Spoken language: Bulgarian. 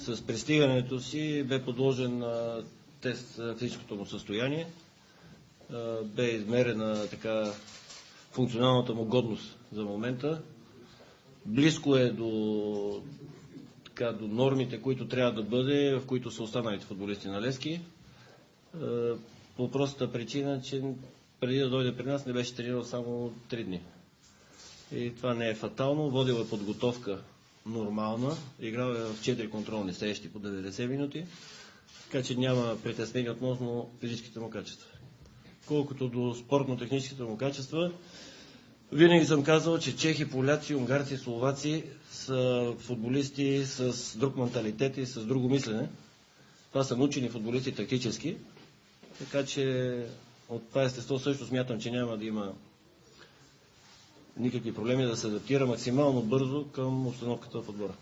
с пристигането си бе подложен на тест физическото му състояние, бе измерена така функционалната му годност за момента. Близко е до нормите, които трябва да бъде, в които са останалите футболисти на Левски. По простата причина, че преди да дойде при нас не беше тренирал само 3 дни. И това не е фатално. Водил е подготовка нормална. Играл е в 4 контролни срещи по 90 минути. Така че няма притеснение относно физическите му качества. Колкото до спортно-техническите му качества, винаги съм казал, че чехи, поляци, унгарци, словаци са футболисти с друг менталитет и с друго мислене. Това са научени футболисти тактически. Така че от това естество също смятам, че няма да има никакви проблеми да се адаптира максимално бързо към обстановката в отбора.